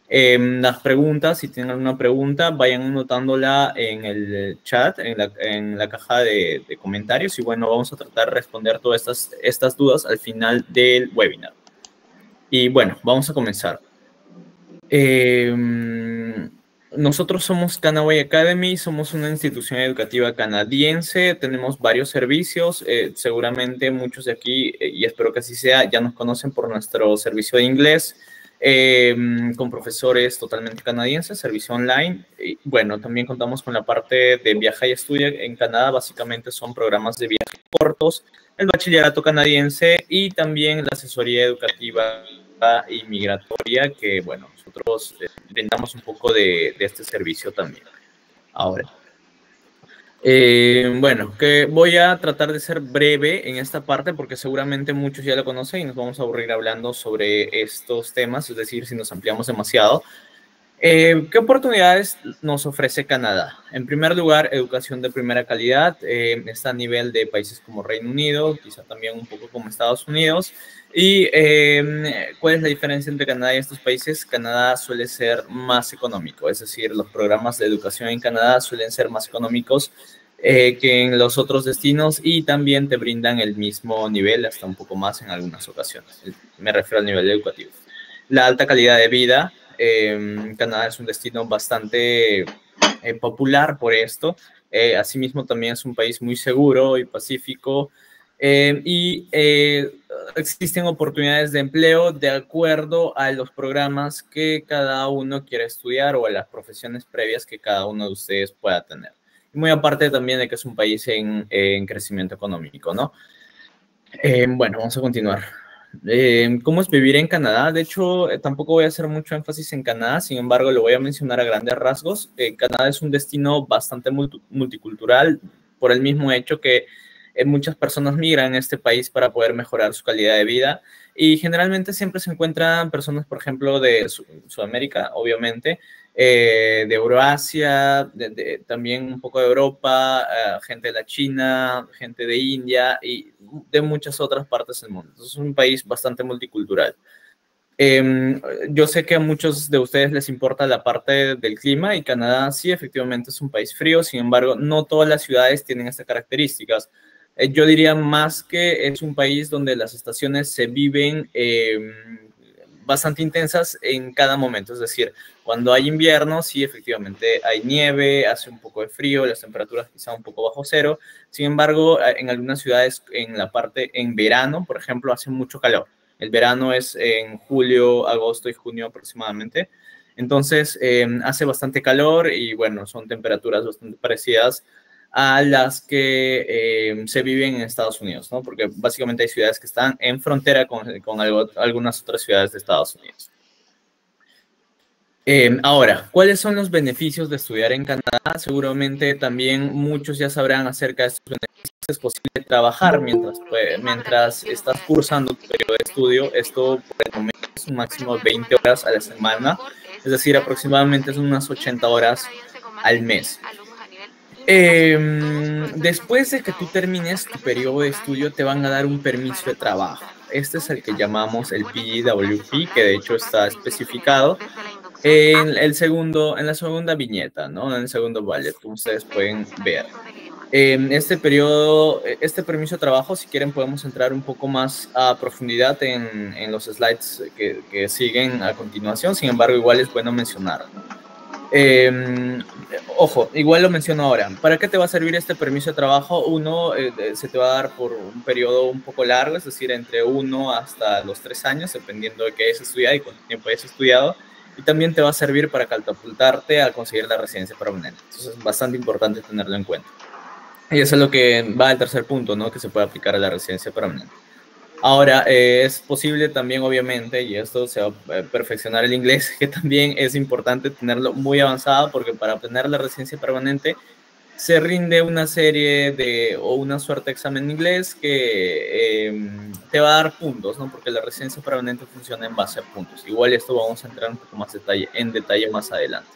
Las preguntas, si tienen alguna pregunta, vayan anotándola en el chat, en la caja de comentarios. Y bueno, vamos a tratar de responder todas estas dudas al final del webinar. Y bueno, vamos a comenzar. Nosotros somos Kanaway Academy, somos una institución educativa canadiense, tenemos varios servicios, seguramente muchos de aquí, y espero que así sea, ya nos conocen por nuestro servicio de inglés, con profesores totalmente canadienses, servicio online. Y bueno, también contamos con la parte de Viaja y Estudia en Canadá, básicamente son programas de viaje cortos, el bachillerato canadiense y también la asesoría educativa y migratoria, que bueno, nosotros brindamos un poco de este servicio también. Ahora, bueno, que voy a tratar de ser breve en esta parte porque seguramente muchos ya lo conocen y nos vamos a aburrir hablando sobre estos temas, es decir, si nos ampliamos demasiado. ¿Qué oportunidades nos ofrece Canadá? En primer lugar, educación de primera calidad, está a nivel de países como Reino Unido, quizá también un poco como Estados Unidos. ¿Y cuál es la diferencia entre Canadá y estos países? Canadá suele ser más económico, es decir, los programas de educación en Canadá suelen ser más económicos que en los otros destinos y también te brindan el mismo nivel, hasta un poco más en algunas ocasiones. Me refiero al nivel educativo. La alta calidad de vida. Canadá es un destino bastante popular por esto. Asimismo, también es un país muy seguro y pacífico. Existen oportunidades de empleo de acuerdo a los programas que cada uno quiera estudiar o a las profesiones previas que cada uno de ustedes pueda tener. Muy aparte también de que es un país en crecimiento económico, ¿no? Bueno, vamos a continuar. ¿Cómo es vivir en Canadá? De hecho, tampoco voy a hacer mucho énfasis en Canadá, sin embargo, lo voy a mencionar a grandes rasgos. Canadá es un destino bastante multicultural por el mismo hecho que muchas personas migran a este país para poder mejorar su calidad de vida y generalmente siempre se encuentran personas, por ejemplo, de Sudamérica, obviamente, de Euroasia, también un poco de Europa, gente de la China, gente de India y de muchas otras partes del mundo. Entonces, es un país bastante multicultural. Yo sé que a muchos de ustedes les importa la parte del clima y Canadá sí, efectivamente es un país frío, sin embargo, no todas las ciudades tienen estas características. Yo diría más que es un país donde las estaciones se viven bastante intensas en cada momento, es decir, cuando hay invierno, sí, efectivamente hay nieve, hace un poco de frío, las temperaturas quizá un poco bajo cero. Sin embargo, en algunas ciudades, en verano, por ejemplo, hace mucho calor. El verano es en julio, agosto y junio aproximadamente. Entonces, hace bastante calor y bueno, son temperaturas bastante parecidas a las que se viven en Estados Unidos, ¿no? Porque básicamente hay ciudades que están en frontera con algunas otras ciudades de Estados Unidos. Ahora, ¿cuáles son los beneficios de estudiar en Canadá? Seguramente también muchos ya sabrán acerca de estos beneficios. Es posible trabajar mientras estás cursando tu periodo de estudio. Esto por el momento es un máximo de 20 horas a la semana, es decir, aproximadamente son unas 80 horas al mes. Después de que tú termines tu periodo de estudio, te van a dar un permiso de trabajo. Este es el que llamamos el PGWP, que de hecho está especificado en la segunda viñeta, ¿no? En el segundo bullet, como ustedes pueden ver. Este permiso de trabajo, si quieren, podemos entrar un poco más a profundidad en los slides que siguen a continuación. Sin embargo, igual es bueno mencionarlo. Ojo, igual lo menciono ahora. ¿Para qué te va a servir este permiso de trabajo? Uno, se te va a dar por un periodo un poco largo, es decir, entre 1 hasta los 3 años, dependiendo de qué hayas estudiado y cuánto tiempo hayas estudiado. Y también te va a servir para catapultarte a conseguir la residencia permanente. Entonces es bastante importante tenerlo en cuenta. Y eso es lo que va al tercer punto, ¿no? Que se puede aplicar a la residencia permanente. Ahora, es posible también, obviamente, y esto se va a perfeccionar el inglés, que también es importante tenerlo muy avanzado, porque para obtener la residencia permanente se rinde una serie o una suerte de examen de inglés que te va a dar puntos, ¿no? Porque la residencia permanente funciona en base a puntos. Igual esto vamos a entrar un poco más en detalle más adelante.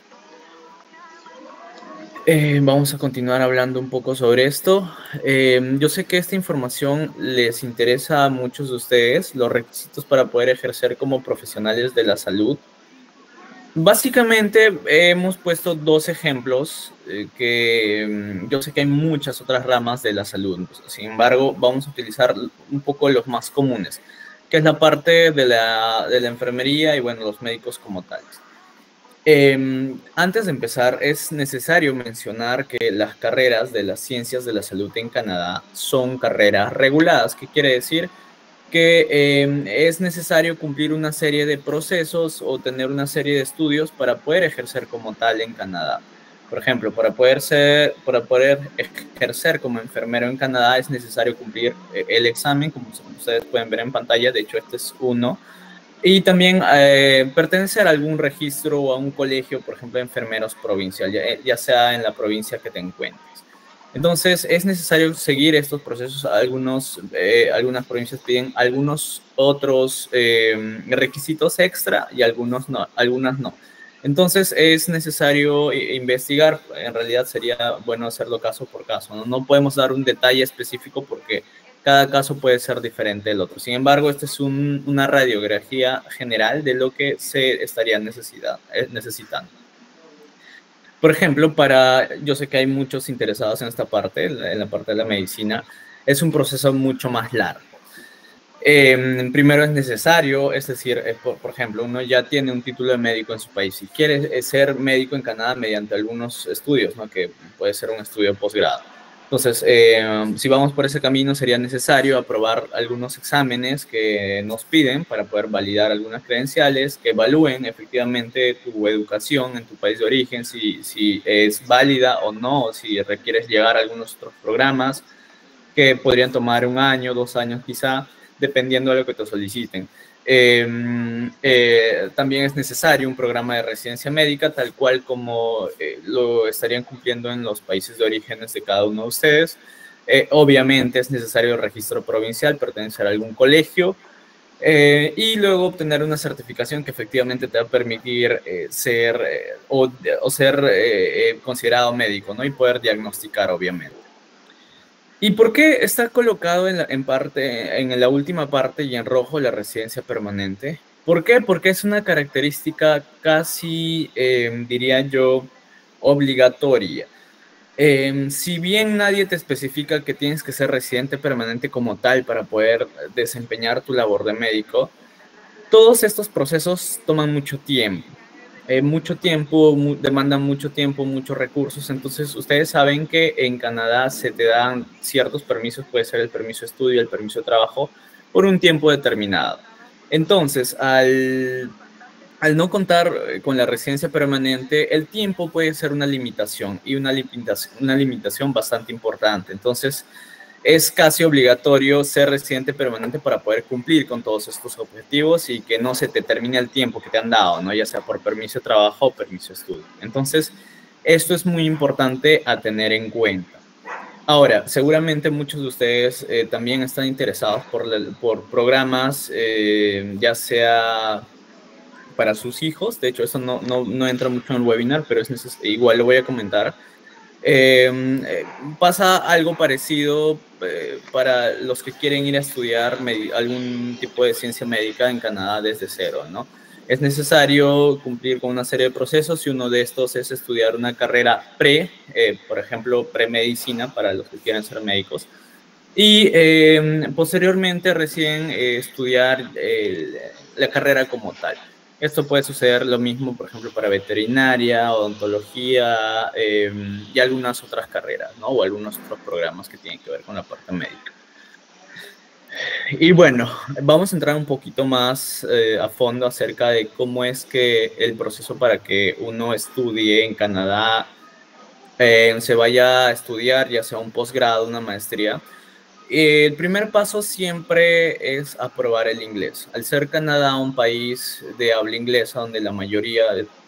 Vamos a continuar hablando un poco sobre esto. Yo sé que esta información les interesa a muchos de ustedes, los requisitos para poder ejercer como profesionales de la salud. Básicamente hemos puesto dos ejemplos que yo sé que hay muchas otras ramas de la salud. Sin embargo, vamos a utilizar un poco los más comunes, que es la parte de la enfermería y, bueno, los médicos como tales. Antes de empezar, es necesario mencionar que las carreras de las ciencias de la salud en Canadá son carreras reguladas. ¿Qué quiere decir? Que es necesario cumplir una serie de procesos o tener una serie de estudios para poder ejercer como tal en Canadá. Por ejemplo, para poder ejercer como enfermero en Canadá es necesario cumplir el examen, como ustedes pueden ver en pantalla. De hecho, este es uno. Y también pertenecer a algún registro o a un colegio, por ejemplo, de enfermeros provincial, ya sea en la provincia que te encuentres. Entonces, es necesario seguir estos procesos. Algunas provincias piden algunos otros requisitos extra y algunas no. Entonces, es necesario investigar. En realidad, sería bueno hacerlo caso por caso, ¿no? No podemos dar un detalle específico porque cada caso puede ser diferente del otro. Sin embargo, esta es una radiografía general de lo que se estaría necesitando. Por ejemplo, yo sé que hay muchos interesados en esta parte, en la parte de la medicina, es un proceso mucho más largo. Primero es necesario, es decir, por ejemplo, uno ya tiene un título de médico en su país y quiere ser médico en Canadá mediante algunos estudios, ¿no? Que puede ser un estudio de posgrado. Entonces, si vamos por ese camino, sería necesario aprobar algunos exámenes que nos piden para poder validar algunas credenciales, que evalúen efectivamente tu educación en tu país de origen, si es válida o no, si requieres llegar a algunos otros programas que podrían tomar 1 año, 2 años quizá, dependiendo de lo que te soliciten. También es necesario un programa de residencia médica, tal cual como lo estarían cumpliendo en los países de orígenes de cada uno de ustedes. Obviamente es necesario el registro provincial, pertenecer a algún colegio, y luego obtener una certificación que efectivamente te va a permitir ser considerado médico, ¿no? Y poder diagnosticar, obviamente. ¿Y por qué está colocado en la última parte y en rojo la residencia permanente? ¿Por qué? Porque es una característica casi, diría yo, obligatoria. Si bien nadie te especifica que tienes que ser residente permanente como tal para poder desempeñar tu labor de médico, todos estos procesos toman mucho tiempo, demandan mucho tiempo, muchos recursos. Entonces, ustedes saben que en Canadá se te dan ciertos permisos, puede ser el permiso de estudio, el permiso de trabajo, por un tiempo determinado. Entonces, al no contar con la residencia permanente, el tiempo puede ser una limitación y una limitación bastante importante. Entonces, es casi obligatorio ser residente permanente para poder cumplir con todos estos objetivos y que no se te termine el tiempo que te han dado, ¿no? Ya sea por permiso de trabajo o permiso de estudio. Entonces, esto es muy importante a tener en cuenta. Ahora, seguramente muchos de ustedes también están interesados por programas, ya sea para sus hijos. De hecho, eso no entra mucho en el webinar, pero igual lo voy a comentar. Pasa algo parecido para los que quieren ir a estudiar algún tipo de ciencia médica en Canadá desde cero, ¿no? Es necesario cumplir con una serie de procesos y uno de estos es estudiar una carrera por ejemplo, premedicina para los que quieren ser médicos. Y posteriormente recién estudiar la carrera como tal. Esto puede suceder lo mismo, por ejemplo, para veterinaria, odontología y algunas otras carreras, ¿no? O algunos otros programas que tienen que ver con la parte médica. Y bueno, vamos a entrar un poquito más a fondo acerca de cómo es que el proceso para que uno estudie en Canadá, se vaya a estudiar, ya sea un posgrado, una maestría. El primer paso siempre es aprobar el inglés. Al ser Canadá un país de habla inglesa, donde la mayoría,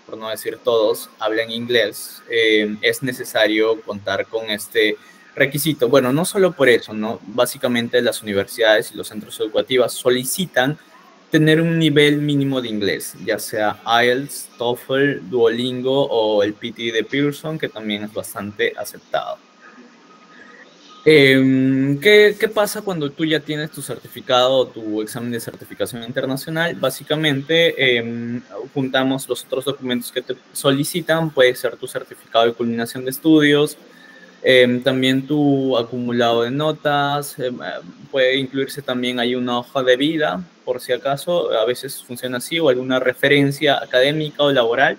por no decir todos, hablan inglés, es necesario contar con este requisito. Bueno, no solo por eso, ¿no? Básicamente las universidades y los centros educativos solicitan tener un nivel mínimo de inglés, ya sea IELTS, TOEFL, Duolingo o el PT de Pearson, que también es bastante aceptado. ¿Qué pasa cuando tú ya tienes tu certificado o tu examen de certificación internacional? Básicamente, juntamos los otros documentos que te solicitan, puede ser tu certificado de culminación de estudios, también tu acumulado de notas, puede incluirse también ahí una hoja de vida, por si acaso, a veces funciona así, o alguna referencia académica o laboral.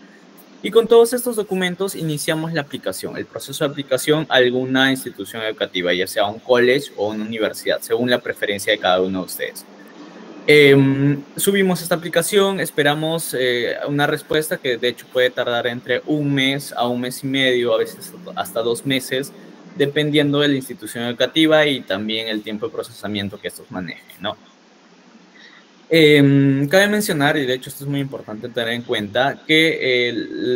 Y con todos estos documentos iniciamos la aplicación, el proceso de aplicación a alguna institución educativa, ya sea un college o una universidad, según la preferencia de cada uno de ustedes. Subimos esta aplicación, esperamos una respuesta que de hecho puede tardar entre un mes a un mes y medio, a veces hasta 2 meses, dependiendo de la institución educativa y también el tiempo de procesamiento que estos manejen, ¿no? Cabe mencionar, y de hecho esto es muy importante tener en cuenta, que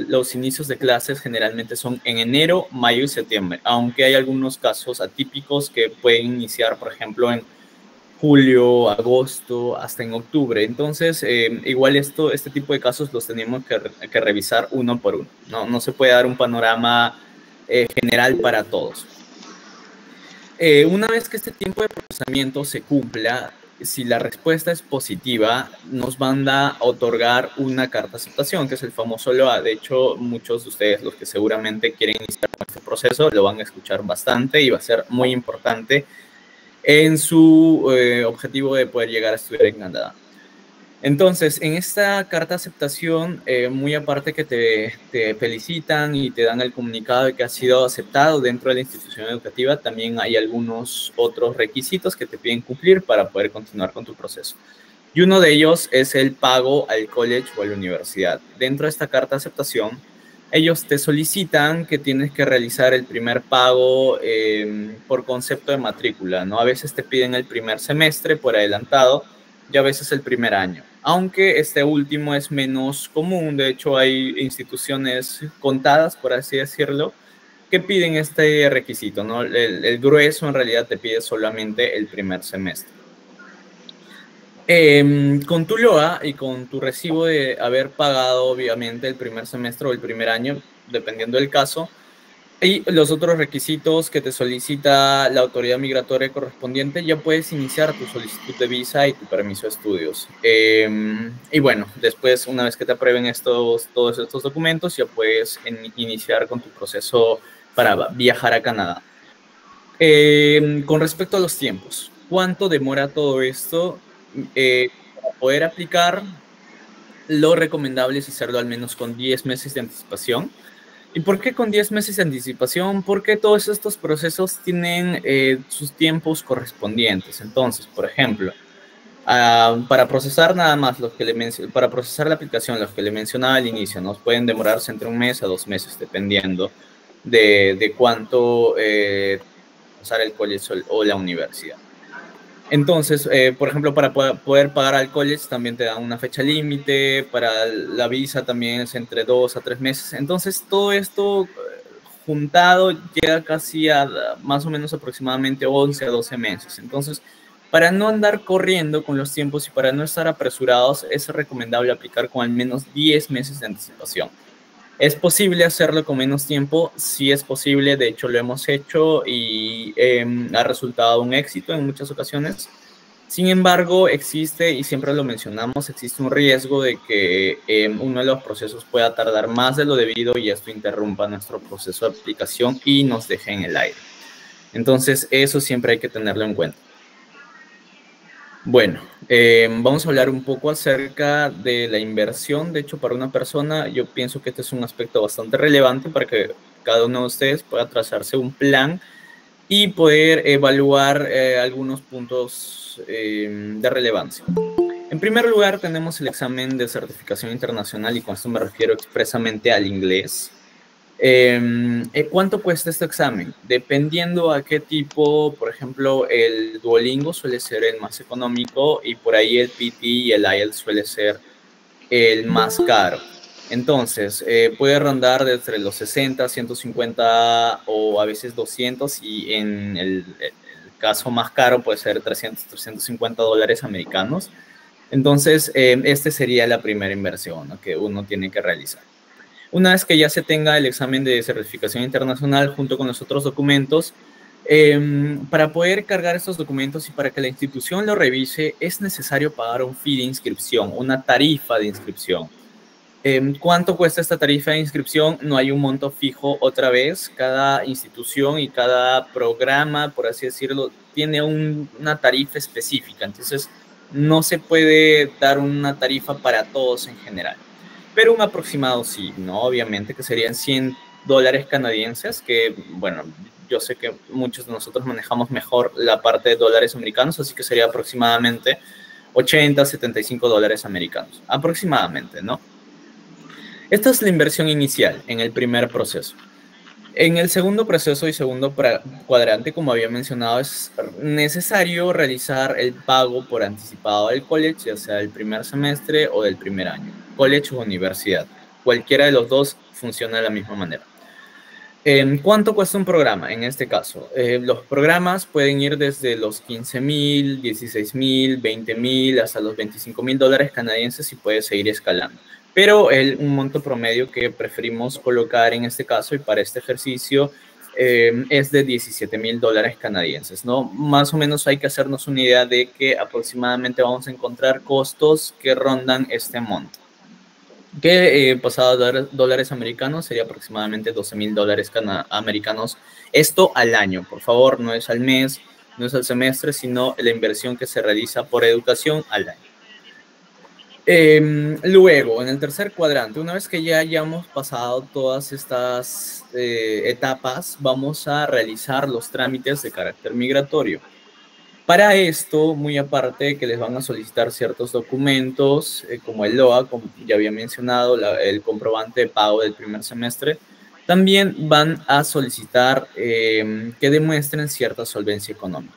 los inicios de clases generalmente son en enero, mayo y septiembre, aunque hay algunos casos atípicos que pueden iniciar, por ejemplo, en julio, agosto, hasta en octubre. Entonces, igual este tipo de casos los tenemos que revisar uno por uno. No se puede dar un panorama general para todos. Una vez que este tiempo de procesamiento se cumpla, si la respuesta es positiva, nos van a otorgar una carta de aceptación, que es el famoso LOA. De hecho, muchos de ustedes, los que seguramente quieren iniciar con este proceso, lo van a escuchar bastante y va a ser muy importante en su objetivo de poder llegar a estudiar en Canadá. Entonces, en esta carta de aceptación, muy aparte que te felicitan y te dan el comunicado de que has sido aceptado dentro de la institución educativa, también hay algunos otros requisitos que te piden cumplir para poder continuar con tu proceso. Y uno de ellos es el pago al college o a la universidad. Dentro de esta carta de aceptación, ellos te solicitan que tienes que realizar el primer pago por concepto de matrícula, ¿no? A veces te piden el primer semestre por adelantado y a veces el primer año. Aunque este último es menos común, de hecho hay instituciones contadas, por así decirlo, que piden este requisito, ¿no? El grueso en realidad te pide solamente el primer semestre. Con tu LOA y con tu recibo de haber pagado, obviamente, el primer semestre o el primer año, dependiendo del caso, y los otros requisitos que te solicita la autoridad migratoria correspondiente, ya puedes iniciar tu solicitud de visa y tu permiso de estudios. Y bueno, después, una vez que te aprueben todos estos documentos, ya puedes iniciar con tu proceso para viajar a Canadá. Con respecto a los tiempos, ¿cuánto demora todo esto? Para poder aplicar, lo recomendable es hacerlo al menos con 10 meses de anticipación. ¿Y por qué con 10 meses de anticipación? Porque todos estos procesos tienen sus tiempos correspondientes. Entonces, por ejemplo, para procesar nada más para procesar la aplicación, los que le mencionaba al inicio, nos pueden demorarse entre un mes a 2 meses, dependiendo de cuánto usar el college o la universidad. Entonces, por ejemplo, para poder pagar al college también te dan una fecha límite, para la visa también es entre 2 a 3 meses. Entonces, todo esto juntado llega casi a más o menos aproximadamente 11 a 12 meses. Entonces, para no andar corriendo con los tiempos y para no estar apresurados, es recomendable aplicar con al menos 10 meses de anticipación. ¿Es posible hacerlo con menos tiempo? Sí es posible, de hecho lo hemos hecho y ha resultado un éxito en muchas ocasiones. Sin embargo, existe, y siempre lo mencionamos, existe un riesgo de que uno de los procesos pueda tardar más de lo debido y esto interrumpa nuestro proceso de aplicación y nos deje en el aire. Entonces, eso siempre hay que tenerlo en cuenta. Bueno, vamos a hablar un poco acerca de la inversión. De hecho, para una persona, yo pienso que este es un aspecto bastante relevante para que cada uno de ustedes pueda trazarse un plan y poder evaluar algunos puntos de relevancia. En primer lugar, tenemos el examen de certificación internacional y con esto me refiero expresamente al inglés. ¿Cuánto cuesta este examen? Dependiendo a qué tipo, por ejemplo, el Duolingo suele ser el más económico y por ahí el PT y el IELTS suele ser el más caro. Entonces, puede rondar desde los 60, 150 o a veces 200 y en el caso más caro puede ser 300, 350 dólares americanos. Entonces, este sería la primera inversión, ¿no?, que uno tiene que realizar. Una vez que ya se tenga el examen de certificación internacional junto con los otros documentos, Para poder cargar estos documentos y para que la institución lo revise, es necesario pagar un fee de inscripción, una tarifa de inscripción. ¿Cuánto cuesta esta tarifa de inscripción? No hay un monto fijo otra vez. Cada institución y cada programa, por así decirlo, tiene una tarifa específica. Entonces, no se puede dar una tarifa para todos en general. Pero un aproximado sí, ¿no? Obviamente que serían $100 canadienses, que, bueno, yo sé que muchos de nosotros manejamos mejor la parte de dólares americanos, así que sería aproximadamente 80, $75 americanos. Aproximadamente, ¿no? Esta es la inversión inicial en el primer proceso. En el segundo proceso y segundo cuadrante, como había mencionado, es necesario realizar el pago por anticipado del college, ya sea del primer semestre o del primer año, college o universidad. Cualquiera de los dos funciona de la misma manera. ¿Cuánto cuesta un programa? En este caso, los programas pueden ir desde los $15,000, $16,000, $20,000 hasta los $25,000 canadienses y puede seguir escalando. Pero un monto promedio que preferimos colocar en este caso y para este ejercicio es de $17,000 canadienses, ¿no? Más o menos hay que hacernos una idea de que aproximadamente vamos a encontrar costos que rondan este monto, que pasado a dólares americanos sería aproximadamente $12,000 americanos. Esto al año, por favor, no es al mes, no es al semestre, sino la inversión que se realiza por educación al año. Luego, en el tercer cuadrante, una vez que ya hayamos pasado todas estas etapas, vamos a realizar los trámites de carácter migratorio. Para esto, muy aparte que les van a solicitar ciertos documentos, como el LOA, como ya había mencionado, el comprobante de pago del primer semestre, también van a solicitar que demuestren cierta solvencia económica.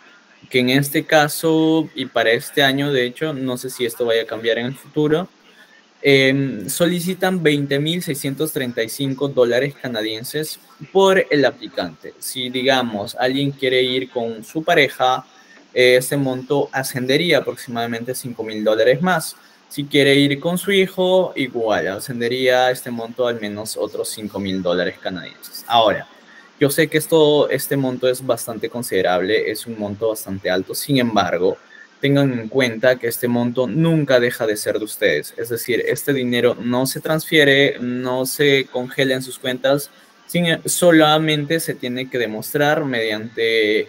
Que en este caso, y para este año, de hecho, no sé si esto vaya a cambiar en el futuro, solicitan $20,635 canadienses por el aplicante. Si, digamos, alguien quiere ir con su pareja, este monto ascendería aproximadamente $5,000 más. Si quiere ir con su hijo, igual, ascendería este monto al menos otros $5,000 canadienses. Ahora, yo sé que este monto es bastante considerable, es un monto bastante alto, sin embargo, tengan en cuenta que este monto nunca deja de ser de ustedes. Es decir, este dinero no se transfiere, no se congela en sus cuentas, solamente se tiene que demostrar mediante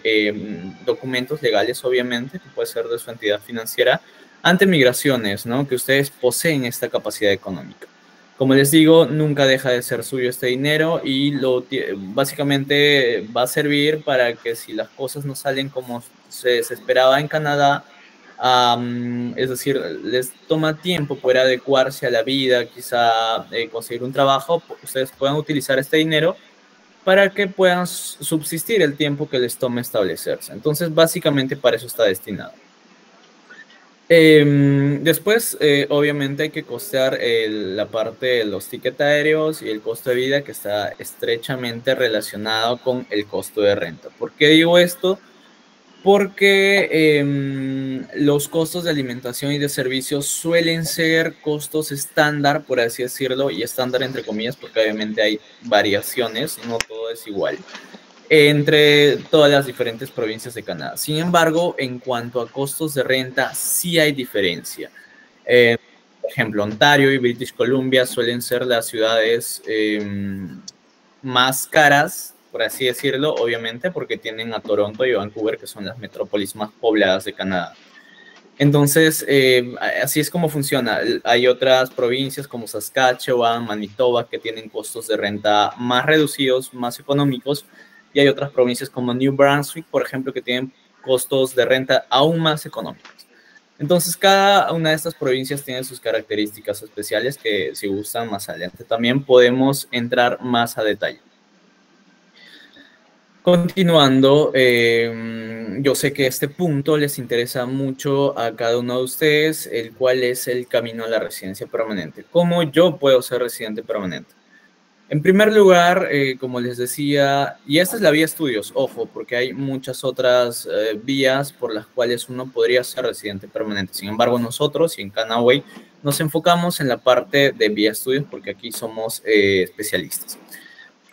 documentos legales, obviamente, que puede ser de su entidad financiera, ante migraciones, ¿no? Que ustedes poseen esta capacidad económica. Como les digo, nunca deja de ser suyo este dinero y básicamente va a servir para que si las cosas no salen como se esperaba en Canadá, es decir, les toma tiempo poder adecuarse a la vida, quizá conseguir un trabajo, ustedes puedan utilizar este dinero para que puedan subsistir el tiempo que les tome establecerse. Entonces, básicamente para eso está destinado. Después, obviamente, hay que costear la parte de los tickets aéreos y el costo de vida que está estrechamente relacionado con el costo de renta. ¿Por qué digo esto? Porque los costos de alimentación y de servicios suelen ser costos estándar, por así decirlo, y estándar entre comillas, porque obviamente hay variaciones, no todo es igual, entre todas las diferentes provincias de Canadá. Sin embargo, en cuanto a costos de renta, sí hay diferencia. Por ejemplo, Ontario y British Columbia suelen ser las ciudades más caras, por así decirlo, obviamente, porque tienen a Toronto y Vancouver, que son las metrópolis más pobladas de Canadá. Entonces, así es como funciona. Hay otras provincias como Saskatchewan, Manitoba, que tienen costos de renta más reducidos, más económicos, y hay otras provincias como New Brunswick, por ejemplo, que tienen costos de renta aún más económicos. Entonces, cada una de estas provincias tiene sus características especiales que, si gustan más adelante, también podemos entrar más a detalle. Continuando, yo sé que este punto les interesa mucho a cada uno de ustedes, el cual es el camino a la residencia permanente. ¿Cómo yo puedo ser residente permanente? En primer lugar, como les decía, y esta es la vía estudios, ojo, porque hay muchas otras vías por las cuales uno podría ser residente permanente. Sin embargo, nosotros y en Canaway nos enfocamos en la parte de vía estudios porque aquí somos especialistas.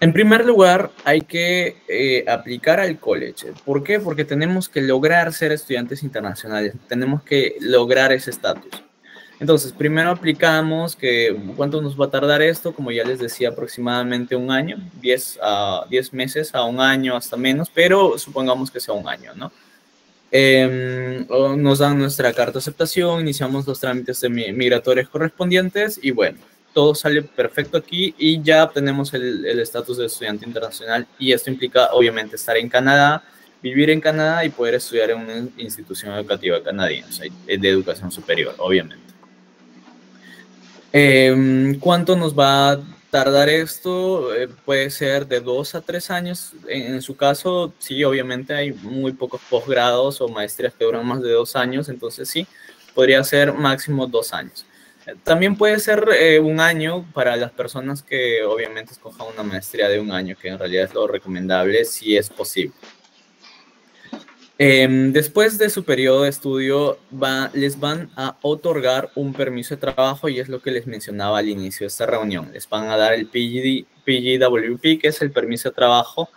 En primer lugar, hay que aplicar al college. ¿Por qué? Porque tenemos que lograr ser estudiantes internacionales, tenemos que lograr ese estatus. Entonces, primero aplicamos que cuánto nos va a tardar esto, como ya les decía, aproximadamente un año, 10 meses a un año, hasta menos, pero supongamos que sea un año, ¿no? Nos dan nuestra carta de aceptación, iniciamos los trámites migratorios correspondientes y bueno, todo sale perfecto aquí y ya obtenemos el estatus de estudiante internacional, y esto implica obviamente estar en Canadá, vivir en Canadá y poder estudiar en una institución educativa canadiense de educación superior, obviamente. ¿Cuánto nos va a tardar esto? Puede ser de 2 a 3 años. En su caso, sí, obviamente hay muy pocos posgrados o maestrías que duran más de 2 años, entonces sí, podría ser máximo 2 años. También puede ser un año para las personas que obviamente escojan una maestría de un año, que en realidad es lo recomendable si es posible. Después de su periodo de estudio, les van a otorgar un permiso de trabajo, y es lo que les mencionaba al inicio de esta reunión. Les van a dar el PGWP, que es el permiso de trabajo,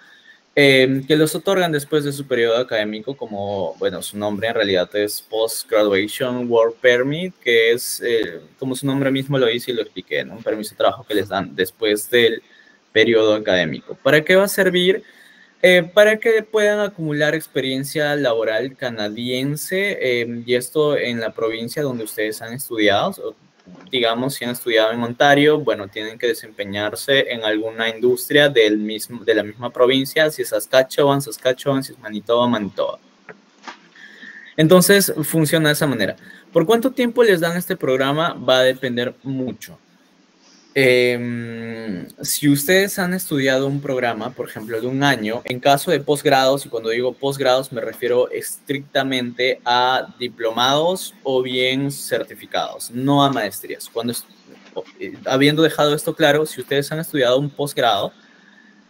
que los otorgan después de su periodo académico, como, bueno, su nombre en realidad es Post Graduation Work Permit, que es, como su nombre mismo lo dice y lo expliqué, ¿no? Un permiso de trabajo que les dan después del periodo académico. ¿Para qué va a servir? Para que puedan acumular experiencia laboral canadiense, y esto en la provincia donde ustedes han estudiado. Digamos, si han estudiado en Ontario, bueno, tienen que desempeñarse en alguna industria de la misma provincia, si es Saskatchewan, si es Manitoba, Manitoba. Entonces, funciona de esa manera. ¿Por cuánto tiempo les dan este programa? Va a depender mucho. Si ustedes han estudiado un programa, por ejemplo, de un año, en caso de posgrados, y cuando digo posgrados me refiero estrictamente a diplomados o bien certificados, no a maestrías. Habiendo dejado esto claro, si ustedes han estudiado un posgrado,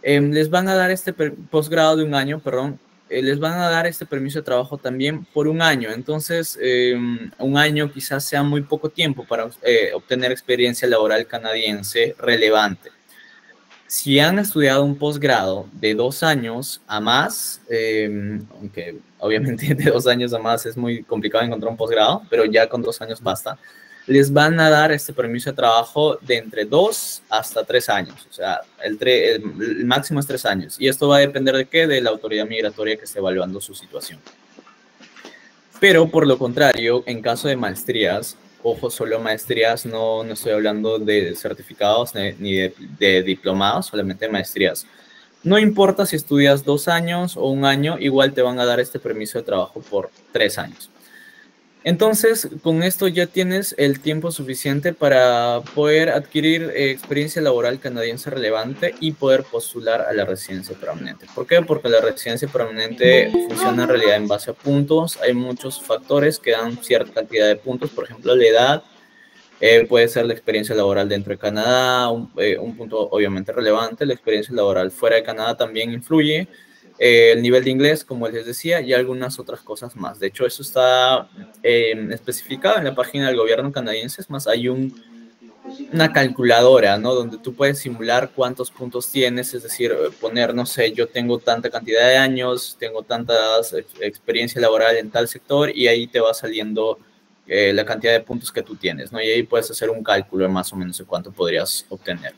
les van a dar este posgrado de un año, perdón, les van a dar este permiso de trabajo también por un año. Entonces, un año quizás sea muy poco tiempo para obtener experiencia laboral canadiense relevante. Si han estudiado un posgrado de 2 años a más, aunque obviamente de 2 años a más es muy complicado encontrar un posgrado, pero ya con 2 años basta, les van a dar este permiso de trabajo de entre 2 hasta 3 años. O sea, el máximo es 3 años. Y esto va a depender de qué, de la autoridad migratoria que esté evaluando su situación. Pero por lo contrario, en caso de maestrías, ojo, solo maestrías, no estoy hablando de certificados ni de diplomados, solamente maestrías. No importa si estudias 2 años o un año, igual te van a dar este permiso de trabajo por 3 años. Entonces, con esto ya tienes el tiempo suficiente para poder adquirir experiencia laboral canadiense relevante y poder postular a la residencia permanente. ¿Por qué? Porque la residencia permanente funciona en realidad en base a puntos. Hay muchos factores que dan cierta cantidad de puntos, por ejemplo, la edad, puede ser la experiencia laboral dentro de Canadá, un punto obviamente relevante. La experiencia laboral fuera de Canadá también influye. El nivel de inglés, como les decía, y algunas otras cosas más. De hecho, eso está especificado en la página del gobierno canadiense. Es más, hay una calculadora, ¿no? Donde tú puedes simular cuántos puntos tienes, es decir, poner, no sé, yo tengo tanta cantidad de años, tengo tanta experiencia laboral en tal sector, y ahí te va saliendo la cantidad de puntos que tú tienes, ¿no? Y ahí puedes hacer un cálculo de más o menos de cuánto podrías obtener.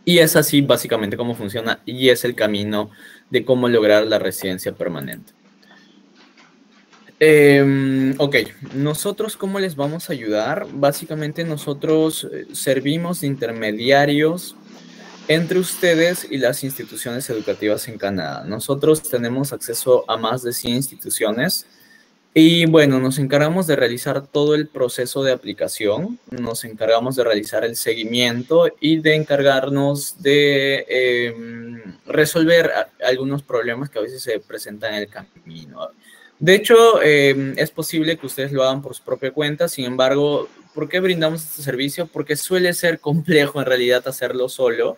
Y es así básicamente cómo funciona, y es el camino de cómo lograr la residencia permanente. Ok, nosotros ¿cómo les vamos a ayudar? Básicamente nosotros servimos de intermediarios entre ustedes y las instituciones educativas en Canadá. Nosotros tenemos acceso a más de 100 instituciones. Y bueno, nos encargamos de realizar todo el proceso de aplicación, nos encargamos de realizar el seguimiento y de encargarnos de resolver algunos problemas que a veces se presentan en el camino. De hecho, es posible que ustedes lo hagan por su propia cuenta. Sin embargo, ¿por qué brindamos este servicio? Porque suele ser complejo en realidad hacerlo solo.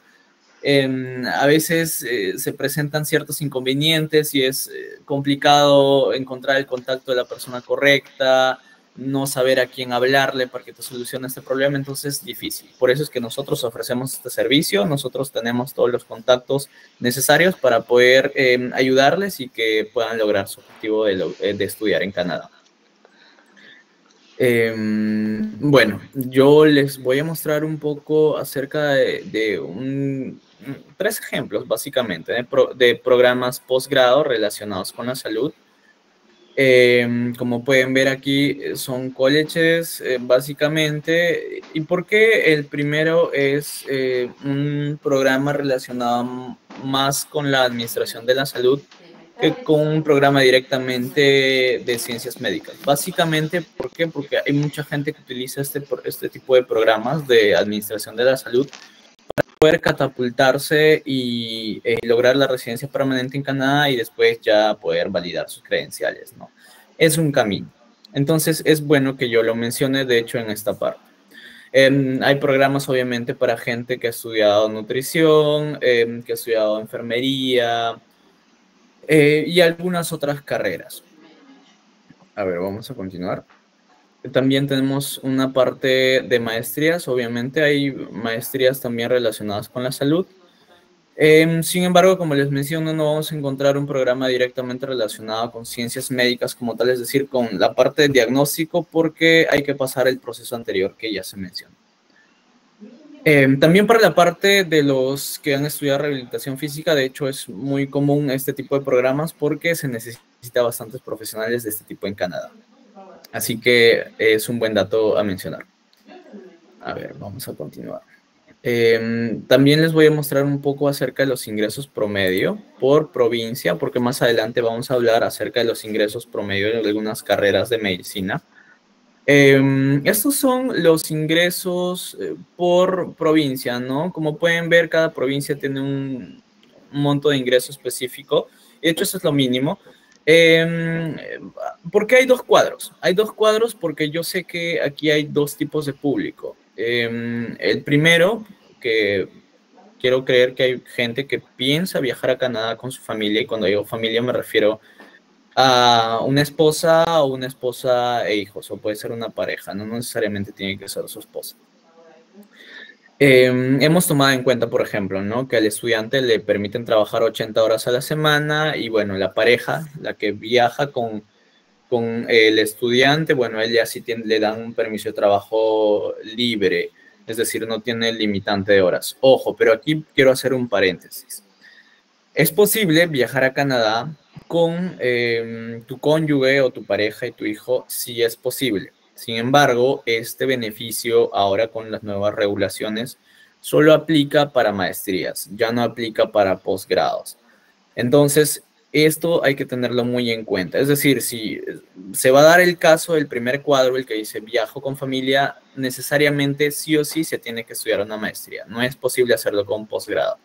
A veces se presentan ciertos inconvenientes y es complicado encontrar el contacto de la persona correcta. no saber a quién hablarle para que te solucione este problema, entonces es difícil. Por eso es que nosotros ofrecemos este servicio, nosotros tenemos todos los contactos necesarios para poder ayudarles y que puedan lograr su objetivo de estudiar en Canadá. Bueno, yo les voy a mostrar un poco acerca de tres ejemplos, básicamente, de programas posgrado relacionados con la salud. Como pueden ver aquí, son colleges, básicamente. ¿Y por qué el primero es un programa relacionado más con la administración de la salud que con un programa directamente de ciencias médicas? Básicamente, ¿por qué? Porque hay mucha gente que utiliza este tipo de programas de administración de la salud para poder catapultarse y lograr la residencia permanente en Canadá y después ya poder validar sus credenciales, ¿no? Es un camino. Entonces, es bueno que yo lo mencione, de hecho, en esta parte. Hay programas, obviamente, para gente que ha estudiado nutrición, que ha estudiado enfermería, y algunas otras carreras. A ver, vamos a continuar. También tenemos una parte de maestrías, obviamente hay maestrías también relacionadas con la salud. Sin embargo, como les menciono, no vamos a encontrar un programa directamente relacionado con ciencias médicas como tal, es decir, con la parte de diagnóstico, porque hay que pasar el proceso anterior que ya se mencionó. También para la parte de los que han estudiado rehabilitación física, de hecho es muy común este tipo de programas porque se necesita bastantes profesionales de este tipo en Canadá. Así que es un buen dato a mencionar. A ver, vamos a continuar. También les voy a mostrar un poco acerca de los ingresos promedio por provincia, porque más adelante vamos a hablar acerca de los ingresos promedio de algunas carreras de medicina. Estos son los ingresos por provincia, ¿no? Como pueden ver, cada provincia tiene un monto de ingreso específico. De hecho, eso es lo mínimo. ¿Por qué hay dos cuadros? Hay dos cuadros porque yo sé que aquí hay dos tipos de público. El primero, que quiero creer que hay gente que piensa viajar a Canadá con su familia, y cuando digo familia me refiero a una esposa o una esposa e hijos, o puede ser una pareja, no necesariamente tiene que ser su esposa. Hemos tomado en cuenta, por ejemplo, ¿no? Que al estudiante le permiten trabajar 80 horas a la semana y, bueno, la pareja, la que viaja con el estudiante, bueno, ella sí le dan un permiso de trabajo libre, es decir, no tiene limitante de horas. Ojo, pero aquí quiero hacer un paréntesis. Es posible viajar a Canadá con tu cónyuge o tu pareja y tu hijo, sí es posible. Sin embargo, este beneficio ahora con las nuevas regulaciones solo aplica para maestrías, ya no aplica para posgrados. Entonces, esto hay que tenerlo muy en cuenta. Es decir, si se va a dar el caso del primer cuadro, el que dice viajo con familia, necesariamente sí o sí se tiene que estudiar una maestría. No es posible hacerlo con posgrado.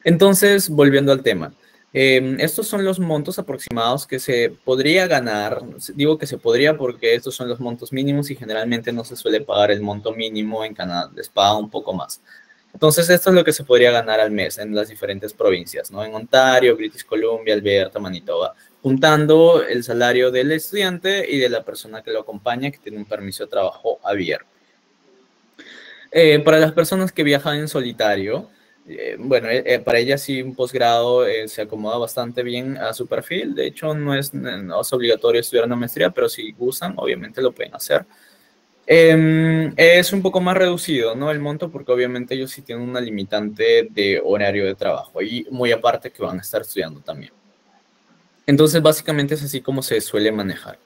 Entonces, volviendo al tema, estos son los montos aproximados que se podría ganar. Digo que se podría porque estos son los montos mínimos y generalmente no se suele pagar el monto mínimo en Canadá, les paga un poco más. Entonces, esto es lo que se podría ganar al mes en las diferentes provincias, ¿no? En Ontario, British Columbia, Alberta, Manitoba, juntando el salario del estudiante y de la persona que lo acompaña, que tiene un permiso de trabajo abierto. Para las personas que viajan en solitario, bueno, para ellas sí un posgrado se acomoda bastante bien a su perfil. De hecho, no es obligatorio estudiar una maestría, pero si gustan, obviamente lo pueden hacer. Es un poco más reducido, ¿no? El monto, porque obviamente ellos sí tienen una limitante de horario de trabajo y muy aparte que van a estar estudiando también. Entonces, básicamente es así como se suele manejar.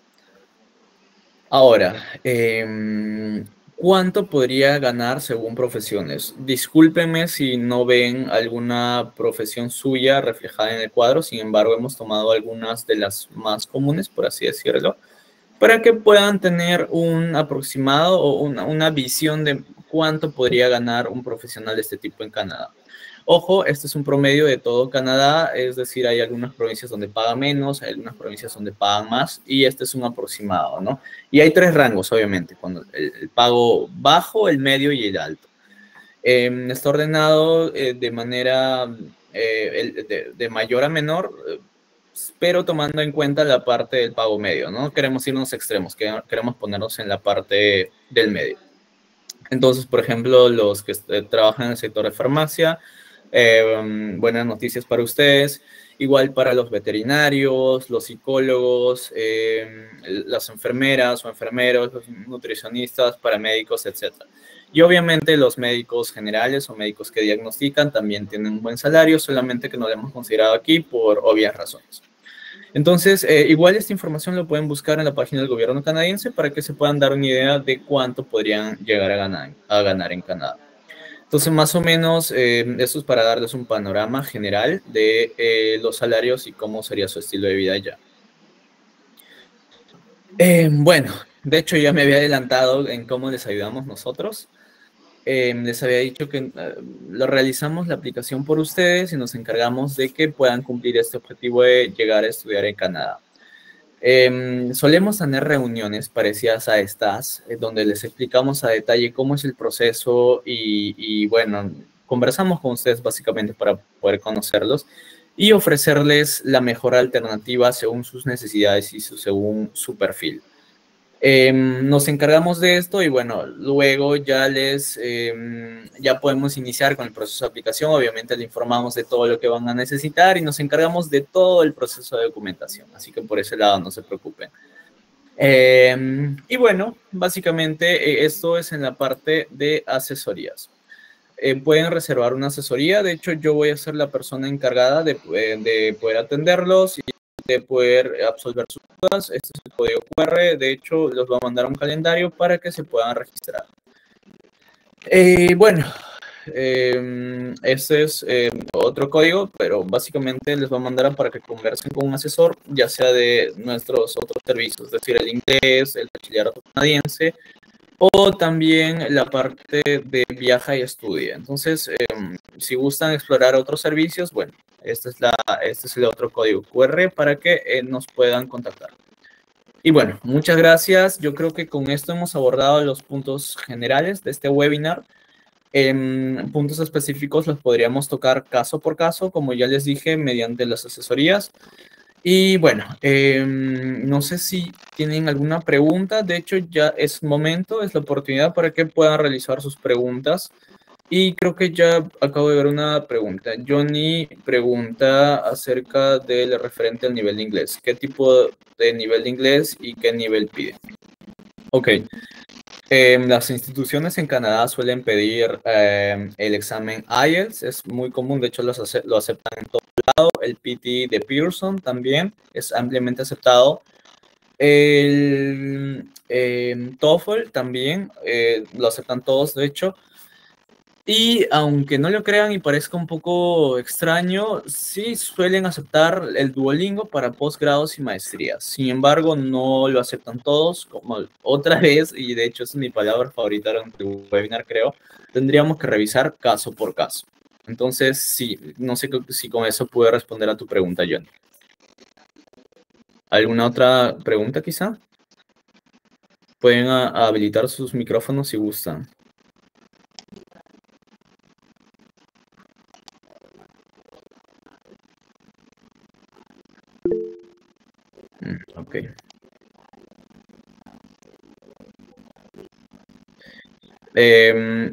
Ahora, ¿cuánto podría ganar según profesiones? Discúlpenme si no ven alguna profesión suya reflejada en el cuadro, sin embargo, hemos tomado algunas de las más comunes, por así decirlo, para que puedan tener un aproximado o una visión de cuánto podría ganar un profesional de este tipo en Canadá. Ojo, este es un promedio de todo Canadá, es decir, hay algunas provincias donde pagan menos, hay algunas provincias donde pagan más, y este es un aproximado, ¿no? Y hay tres rangos, obviamente, cuando el pago bajo, el medio y el alto. Está ordenado de manera de mayor a menor, pero tomando en cuenta la parte del pago medio, ¿no? Queremos irnos extremos, queremos ponernos en la parte del medio. Entonces, por ejemplo, los que trabajan en el sector de farmacia, buenas noticias para ustedes. Igual para los veterinarios, los psicólogos, las enfermeras o enfermeros, los nutricionistas, paramédicos, etc. Y obviamente los médicos generales o médicos que diagnostican también tienen un buen salario, solamente que no lo hemos considerado aquí por obvias razones. Entonces, igual esta información lo pueden buscar en la página del gobierno canadiense para que se puedan dar una idea de cuánto podrían llegar a ganar en Canadá. Entonces, más o menos, esto es para darles un panorama general de los salarios y cómo sería su estilo de vida allá. Bueno, de hecho ya me había adelantado en cómo les ayudamos nosotros. Les había dicho que lo realizamos la aplicación por ustedes y nos encargamos de que puedan cumplir este objetivo de llegar a estudiar en Canadá. Solemos tener reuniones parecidas a estas, donde les explicamos a detalle cómo es el proceso y bueno, conversamos con ustedes básicamente para poder conocerlos y ofrecerles la mejor alternativa según sus necesidades y según su perfil. Nos encargamos de esto y bueno, luego ya podemos iniciar con el proceso de aplicación. Obviamente le informamos de todo lo que van a necesitar y nos encargamos de todo el proceso de documentación. Así que por ese lado no se preocupen. Y bueno, básicamente esto es en la parte de asesorías. Pueden reservar una asesoría. De hecho, yo voy a ser la persona encargada de poder atenderlos y de poder absolver sus dudas. Este es el código QR. De hecho, los va a mandar a un calendario para que se puedan registrar. Bueno, este es otro código, pero básicamente les va a mandar para que conversen con un asesor, ya sea de nuestros otros servicios, es decir, el inglés, el bachillerato canadiense, o también la parte de viaja y estudia. Entonces, si gustan explorar otros servicios, bueno, este es el otro código QR para que nos puedan contactar. Y bueno, muchas gracias. Yo creo que con esto hemos abordado los puntos generales de este webinar. Puntos específicos los podríamos tocar caso por caso, como ya les dije, mediante las asesorías. Y bueno, no sé si tienen alguna pregunta. De hecho, ya es momento, es la oportunidad para que puedan realizar sus preguntas. Y creo que ya acabo de ver una pregunta. Johnny pregunta acerca del referente al nivel de inglés. ¿Qué tipo de nivel de inglés y qué nivel pide? Ok. Las instituciones en Canadá suelen pedir el examen IELTS. Es muy común, de hecho lo aceptan en todo lado. El PT de Pearson también es ampliamente aceptado. El TOEFL también lo aceptan todos, de hecho. Y aunque no lo crean y parezca un poco extraño, sí suelen aceptar el Duolingo para posgrados y maestrías. Sin embargo, no lo aceptan todos, como otra vez, y de hecho es mi palabra favorita durante el webinar, creo, tendríamos que revisar caso por caso. Entonces, sí, no sé si con eso pude responder a tu pregunta, John. ¿Alguna otra pregunta quizá? Pueden habilitar sus micrófonos si gustan. Ok.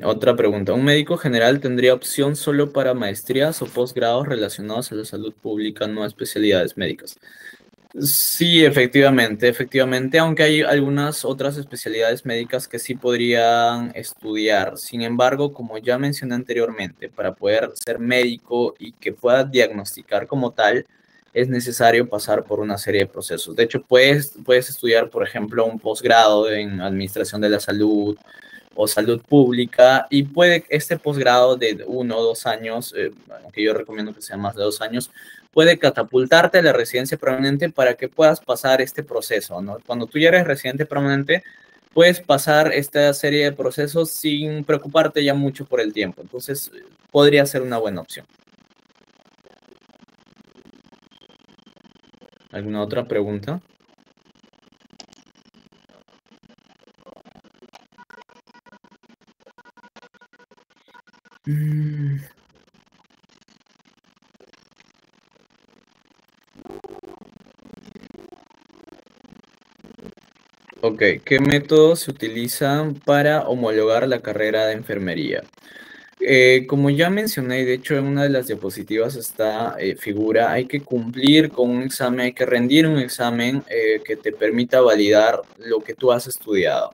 Otra pregunta. ¿Un médico general tendría opción solo para maestrías o posgrados relacionados a la salud pública, no a especialidades médicas? Sí, efectivamente, aunque hay algunas otras especialidades médicas que sí podrían estudiar. Sin embargo, como ya mencioné anteriormente, para poder ser médico y que pueda diagnosticar como tal, es necesario pasar por una serie de procesos. De hecho, puedes estudiar, por ejemplo, un posgrado en administración de la salud o salud pública y puede este posgrado de 1 o 2 años, aunque yo recomiendo que sea más de 2 años, puede catapultarte a la residencia permanente para que puedas pasar este proceso, ¿no? Cuando tú ya eres residente permanente, puedes pasar esta serie de procesos sin preocuparte ya mucho por el tiempo. Entonces, podría ser una buena opción. ¿Alguna otra pregunta? Ok, ¿qué métodos se utilizan para homologar la carrera de enfermería? Como ya mencioné, de hecho en una de las diapositivas está figura, hay que cumplir con un examen, hay que rendir un examen que te permita validar lo que tú has estudiado.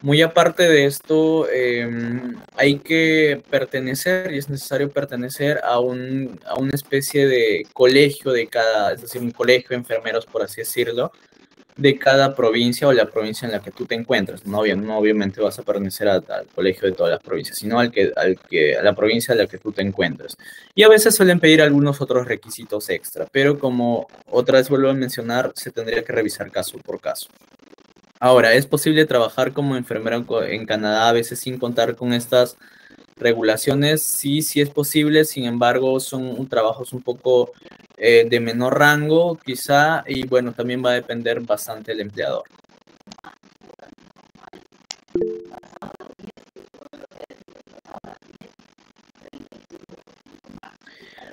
Muy aparte de esto, hay que pertenecer y es necesario pertenecer a una especie de colegio de cada, es decir, un colegio de enfermeros, por así decirlo, de cada provincia o la provincia en la que tú te encuentras. No, no obviamente vas a pertenecer al colegio de todas las provincias, sino a la provincia en la que tú te encuentras. Y a veces suelen pedir algunos otros requisitos extra, pero como otra vez vuelvo a mencionar, se tendría que revisar caso por caso. Ahora, ¿es posible trabajar como enfermera en Canadá a veces sin contar con estas regulaciones? Sí, sí es posible, sin embargo, son trabajos un poco de menor rango, quizá, y bueno, también va a depender bastante del empleador.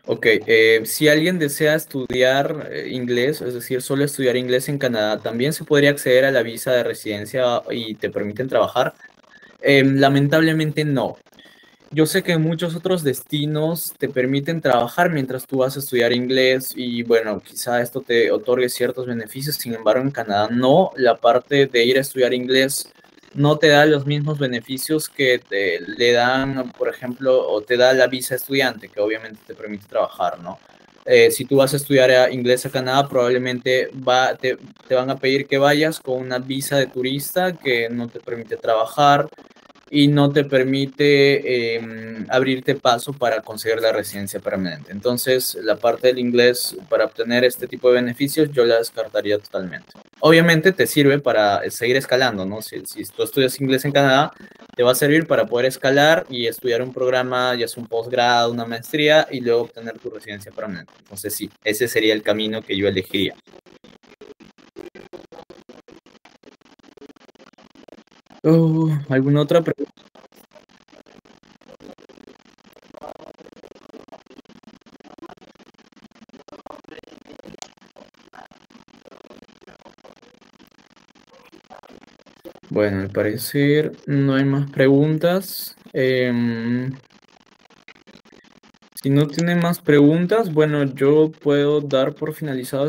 Ok, si alguien desea estudiar inglés, es decir, solo estudiar inglés en Canadá, también se podría acceder a la visa de residencia y te permiten trabajar. Lamentablemente no. Yo sé que en muchos otros destinos te permiten trabajar mientras tú vas a estudiar inglés y bueno, quizá esto te otorgue ciertos beneficios, sin embargo en Canadá no, la parte de ir a estudiar inglés no te da los mismos beneficios que le dan, por ejemplo, o te da la visa estudiante, que obviamente te permite trabajar, ¿no? Si tú vas a estudiar inglés a Canadá, probablemente te van a pedir que vayas con una visa de turista que no te permite trabajar y no te permite abrirte paso para conseguir la residencia permanente. Entonces, la parte del inglés para obtener este tipo de beneficios yo la descartaría totalmente. Obviamente te sirve para seguir escalando, ¿no? Si tú estudias inglés en Canadá, te va a servir para poder escalar y estudiar un programa, ya sea un posgrado, una maestría, y luego obtener tu residencia permanente. Entonces, sí, ese sería el camino que yo elegiría. ¿Alguna otra pregunta? Bueno, al parecer no hay más preguntas. Si no tiene más preguntas, bueno, yo puedo dar por finalizado